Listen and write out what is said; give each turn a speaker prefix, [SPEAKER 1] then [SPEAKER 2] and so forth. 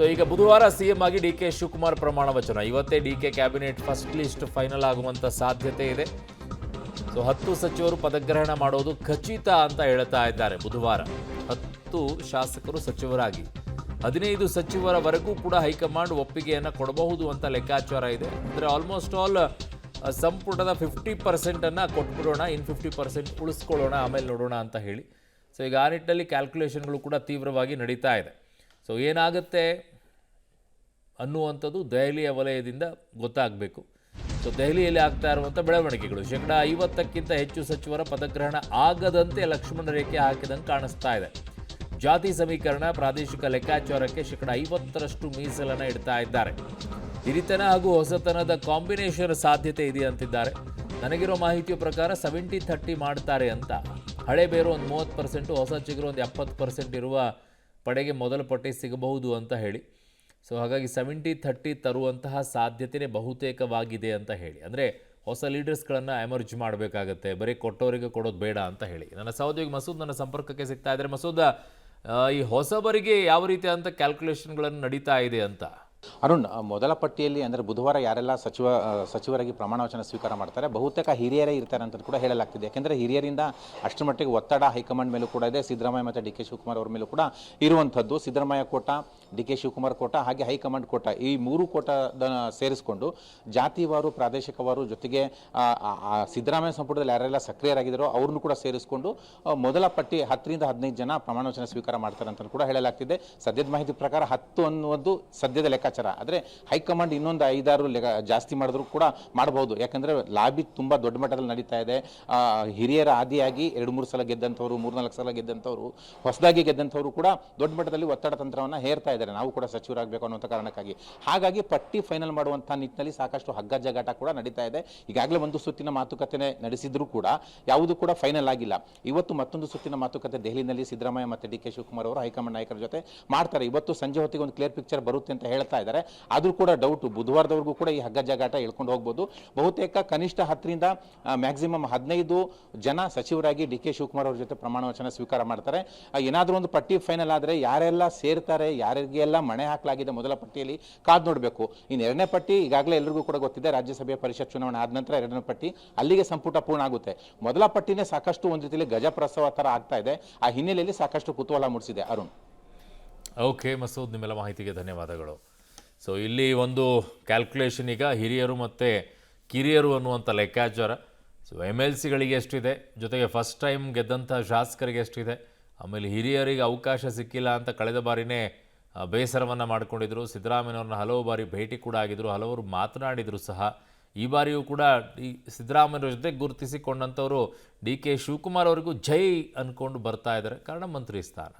[SPEAKER 1] So ಈಗ ಬುಧವಾರ CM ಆಗಿ ಡಿ ಕೆ ಶಿವಕುಮಾರ್ ಪ್ರಮಾಣ ವಚನ. ಇವತ್ತೇ D K cabinet first list final ಆಗುವಂಥ ಸಾಧ್ಯತೆ ಇದೆ. ಸೊ 10 ಸಚಿವರು ಪದಗ್ರಹಣ ಮಾಡೋದು ಖಚಿತ ಅಂತ ಹೇಳ್ತಾ ಇದ್ದಾರೆ. ಬುಧವಾರ 10 ಶಾಸಕರು ಸಚಿವರಾಗಿ 15 ಸಚಿವರವರೆಗೂ ಕೂಡ ಹೈಕಮಾಂಡ್ ಒಪ್ಪಿಗೆಯನ್ನು ಕೊಡಬಹುದು ಅಂತ ಲೆಕ್ಕಾಚಾರ ಇದೆ. ಅಂದರೆ ಆಲ್ಮೋಸ್ಟ್ ಆಲ್ ಸಂಪುಟದ 50% ಕೊಟ್ಬಿಡೋಣ, ಇನ್ನು 50% ಉಳಿಸ್ಕೊಳ್ಳೋಣ, ಆಮೇಲೆ ನೋಡೋಣ ಅಂತ ಹೇಳಿ. ಸೊ ಈಗ ಆ ನಿಟ್ಟಿನಲ್ಲಿ ಕ್ಯಾಲ್ಕುಲೇಷನ್ಗಳು ಕೂಡ ತೀವ್ರವಾಗಿ ನಡೀತಾ ಇದೆ. ಸೊ ಏನಾಗುತ್ತೆ ಅನ್ನುವಂಥದ್ದು ದೆಹಲಿಯ ವಲಯದಿಂದ ಗೊತ್ತಾಗಬೇಕು. ಸೊ ದೆಹಲಿಯಲ್ಲಿ ಆಗ್ತಾ ಇರುವಂಥ ಬೆಳವಣಿಗೆಗಳು 50%ಕ್ಕಿಂತ ಹೆಚ್ಚು ಸಚಿವರ ಪದಗ್ರಹಣ ಆಗದಂತೆ ಲಕ್ಷ್ಮಣ ರೇಖೆ ಹಾಕಿದಂಗೆ ಕಾಣಿಸ್ತಾ ಇದೆ. ಜಾತಿ ಸಮೀಕರಣ, ಪ್ರಾದೇಶಿಕ ಲೆಕ್ಕಾಚಾರಕ್ಕೆ 50%ರಷ್ಟು ಮೀಸಲನ್ನು ಇಡ್ತಾ ಇದ್ದಾರೆ. ಹಿರಿತನ ಹಾಗೂ ಹೊಸತನದ ಕಾಂಬಿನೇಷನ್ ಸಾಧ್ಯತೆ ಇದೆ ಅಂತಿದ್ದಾರೆ. ನನಗಿರೋ ಮಾಹಿತಿಯ ಪ್ರಕಾರ 70-30 ಮಾಡ್ತಾರೆ ಅಂತ. ಹಳೆ ಬೇರು ಒಂದು 30%, ಹೊಸ ಚಿಗುರು ಒಂದು 70% ಇರುವ ಪಡೆಗೆ ಮೊದಲ ಪಟ್ಟಿ ಸಿಗಬಹುದು ಅಂತ ಹೇಳಿ. ಸೊ ಹಾಗಾಗಿ 70-30 ತರುವಂತಹ ಸಾಧ್ಯತೆಯೇ ಬಹುತೇಕವಾಗಿದೆ ಅಂತ ಹೇಳಿ. ಅಂದರೆ ಹೊಸ ಲೀಡರ್ಸ್ಗಳನ್ನು ಎಮರ್ಜ್ ಮಾಡಬೇಕಾಗತ್ತೆ, ಬರೀ ಕೊಟ್ಟವರಿಗೆ ಕೊಡೋದು ಬೇಡ ಅಂತ ಹೇಳಿ. ನನ್ನ ಸಹೋದ್ಯೋಗಿ ಮಸೂದ್ ನನ್ನ ಸಂಪರ್ಕಕ್ಕೆ ಸಿಗ್ತಾ ಇದ್ದಾರೆ. ಮಸೂದ್, ಈ ಹೊಸಬರಿಗೆ ಯಾವ ರೀತಿಯಾದಂಥ ಕ್ಯಾಲ್ಕುಲೇಷನ್ಗಳನ್ನು ನಡೀತಾ ಇದೆ ಅಂತ?
[SPEAKER 2] ಅರುಣ್, ಮೊದಲ ಪಟ್ಟಿಯಲ್ಲಿ ಅಂದರೆ ಬುಧವಾರ ಯಾರೆಲ್ಲ ಸಚಿವರಾಗಿ ಪ್ರಮಾಣ ವಚನ ಸ್ವೀಕಾರ ಮಾಡ್ತಾರೆ ಬಹುತೇಕ ಹಿರಿಯರೇ ಇರ್ತಾರೆ ಅಂತ ಕೂಡ ಹೇಳಲಾಗ್ತಿದೆ. ಯಾಕೆಂದರೆ ಹಿರಿಯರಿಂದ ಅಷ್ಟರ ಮಟ್ಟಿಗೆ ಒತ್ತಡ ಹೈಕಮಾಂಡ್ ಮೇಲೂ ಕೂಡ ಇದೆ. ಸಿದ್ದರಾಮಯ್ಯ ಮತ್ತು ಡಿ ಕೆ ಶಿವಕುಮಾರ್ ಅವರ ಮೇಲೂ ಕೂಡ ಇರುವಂಥದ್ದು. ಸಿದ್ದರಾಮಯ್ಯ ಕೋಟ, ಡಿ ಕೆ ಶಿವಕುಮಾರ್ ಕೋಟ, ಹಾಗೆ ಹೈಕಮಾಂಡ್ ಕೋಟ, ಈ 3 ಕೋಟದ ಸೇರಿಸಿಕೊಂಡು ಜಾತಿವಾರು, ಪ್ರಾದೇಶಿಕವಾರು, ಜೊತೆಗೆ ಸಿದ್ದರಾಮಯ್ಯ ಸಂಪುಟದಲ್ಲಿ ಯಾರೆಲ್ಲ ಸಕ್ರಿಯರಾಗಿದ್ದಾರೋ ಅವ್ರನ್ನೂ ಕೂಡ ಸೇರಿಸಿಕೊಂಡು ಮೊದಲ ಪಟ್ಟಿ 10ರಿಂದ 15 ಜನ ಪ್ರಮಾಣ ವಚನ ಸ್ವೀಕಾರ ಮಾಡ್ತಾರೆ ಅಂತ ಕೂಡ ಹೇಳಲಾಗ್ತಿದೆ. ಸದ್ಯದ ಮಾಹಿತಿ ಪ್ರಕಾರ 10 ಅನ್ನುವುದು ಸದ್ಯದ ಲೆಕ್ಕಾಚಾರ. ಆದರೆ ಹೈಕಮಾಂಡ್ ಇನ್ನೊಂದು 5-6 ಜಾಸ್ತಿ ಮಾಡಿದ್ರು ಕೂಡ ಮಾಡಬಹುದು. ಯಾಕಂದರೆ ಲಾಬಿ ತುಂಬ ದೊಡ್ಡ ಮಟ್ಟದಲ್ಲಿ ನಡೀತಾ ಇದೆ. ಹಿರಿಯರ ಆದಿಯಾಗಿ 2-3 ಸಲ ಗೆದ್ದಂಥವ್ರು, 3-4 ಸಲ ಗೆದ್ದಂಥವ್ರು, ಹೊಸದಾಗಿ ಗೆದ್ದಂಥವ್ರು ಕೂಡ ದೊಡ್ಡ ಮಟ್ಟದಲ್ಲಿ ಒತ್ತಡ ತಂತ್ರವನ್ನು ಹೇರ್ತಾ ಇದ್ದಾರೆ, ನಾವು ಕೂಡ ಸಚಿವರಾಗಬೇಕು ಅನ್ನುವಂಥ ಕಾರಣಕ್ಕಾಗಿ. ಹಾಗಾಗಿ ಪಟ್ಟಿ ಫೈನಲ್ ಮಾಡುವಂಥ ನಿಟ್ಟಿನಲ್ಲಿ ಸಾಕಷ್ಟು ಹಗ್ಗ ಜಗಾಟ ಕೂಡ ನಡೀತಾ ಇದೆ. ಈಗಾಗಲೇ ಒಂದು ಸುತ್ತಿನ ಮಾತುಕತೆ ನಡೆಸಿದ್ರು ಕೂಡ ಯಾವುದು ಕೂಡ ಫೈನಲ್ ಆಗಿಲ್ಲ. ಇವತ್ತು ಮತ್ತೊಂದು ಸುತ್ತಿನ ಮಾತುಕತೆ ದೆಹಲಿಯಲ್ಲಿ ಸಿದ್ದರಾಮಯ್ಯ ಮತ್ತು ಡಿ ಕೆ ಶಿವಕುಮಾರ್ ಅವರು ಹೈಕಮಾಂಡ್ ನಾಯಕರ ಜೊತೆ ಮಾಡ್ತಾರೆ. ಇವತ್ತು ಸಂಜೆ ಹೊತ್ತಿಗೆ ಒಂದು ಕ್ಲಿಯರ್ ಪಿಕ್ಚರ್ ಬರುತ್ತೆ ಅಂತ ಹೇಳ್ತಾ ಇದ್ದಾರೆ. ಆದರೂ ಕೂಡ ಡೌಟು, ಬುಧವಾರದವರೆಗೂ ಕೂಡ ಈ ಹಗ್ಗ ಜಗಾಟ ಹೇಳ್ಕೊಂಡು ಹೋಗ್ಬೋದು. ಬಹುತೇಕ ಕನಿಷ್ಠ 10ರಿಂದ ಮ್ಯಾಕ್ಸಿಮಮ್ 15 ಜನ ಸಚಿವರಾಗಿ ಡಿ ಕೆ ಶಿವಕುಮಾರ್ ಅವ್ರ ಜೊತೆ ಪ್ರಮಾಣ ವಚನ ಸ್ವೀಕಾರ ಮಾಡ್ತಾರೆ. ಏನಾದರೂ ಒಂದು ಪಟ್ಟಿ ಫೈನಲ್ ಆದರೆ ಯಾರೆಲ್ಲ ಸೇರ್ತಾರೆ, ಯಾರಿಗೆಲ್ಲ ಮಣೆ ಹಾಕಲಾಗಿದೆ ಮೊದಲ ಪಟ್ಟಿಯಲ್ಲಿ ಕಾದು ನೋಡಬೇಕು. ಇನ್ನು 2ನೇ ಪಟ್ಟಿ ಈಗಾಗಲೇ ಎಲ್ಲರಿಗೂ ಕೂಡ ಗೊತ್ತಿದೆ. ರಾಜ್ಯಸಭೆಯ ಪರಿಷತ್ ಚುನಾವಣೆ ಆದ ನಂತರ 2ನೇ ಪಟ್ಟಿ, ಅಲ್ಲಿಗೆ ಸಂಪುಟ ಪೂರ್ಣ ಆಗುತ್ತೆ. ಮೊದಲ ಪಟ್ಟಿನೇ ಸಾಕಷ್ಟು ಒಂದು ರೀತಿಯಲ್ಲಿ ಗಜಪ್ರಸವ ಥರ ಆಗ್ತಾ ಇದೆ. ಆ ಹಿನ್ನೆಲೆಯಲ್ಲಿ ಸಾಕಷ್ಟು ಕುತೂಹಲ ಮೂಡಿಸಿದೆ. ಅರುಣ್.
[SPEAKER 1] ಓಕೆ ಮಸೂದ್, ನಿಮ್ಮೆಲ್ಲ ಮಾಹಿತಿಗೆ ಧನ್ಯವಾದಗಳು. ಸೊ ಇಲ್ಲಿ ಒಂದು ಕ್ಯಾಲ್ಕುಲೇಷನ್, ಈಗ ಹಿರಿಯರು ಮತ್ತು ಕಿರಿಯರು ಅನ್ನುವಂಥ ಲೆಕ್ಕಾಚಾರ. ಸೊ MLCಗಳಿಗೆ ಎಷ್ಟಿದೆ, ಜೊತೆಗೆ ಫಸ್ಟ್ ಟೈಮ್ ಗೆದ್ದಂಥ ಶಾಸಕರಿಗೆ ಎಷ್ಟಿದೆ, ಆಮೇಲೆ ಹಿರಿಯರಿಗೆ ಅವಕಾಶ ಸಿಕ್ಕಿಲ್ಲ ಅಂತ ಕಳೆದ ಬಾರಿನೇ ಬೇಸರವನ್ನು ಮಾಡಿಕೊಂಡಿದ್ರು. ಸಿದ್ದರಾಮಯ್ಯವ್ರನ್ನ ಹಲವು ಬಾರಿ ಭೇಟಿ ಕೂಡ ಆಗಿದ್ರು, ಹಲವರು ಮಾತನಾಡಿದರು ಸಹ. ಈ ಬಾರಿಯೂ ಕೂಡ ಸಿದ್ದರಾಮಯ್ಯವ್ರ ಜೊತೆ ಗುರುತಿಸಿಕೊಂಡಂಥವರು ಡಿ ಕೆ ಶಿವಕುಮಾರ್ ಅವರಿಗೂ ಜೈ ಅಂದ್ಕೊಂಡು ಬರ್ತಾ ಇದ್ದಾರೆ. ಕಾರಣ ಮಂತ್ರಿ ಸ್ಥಾನ.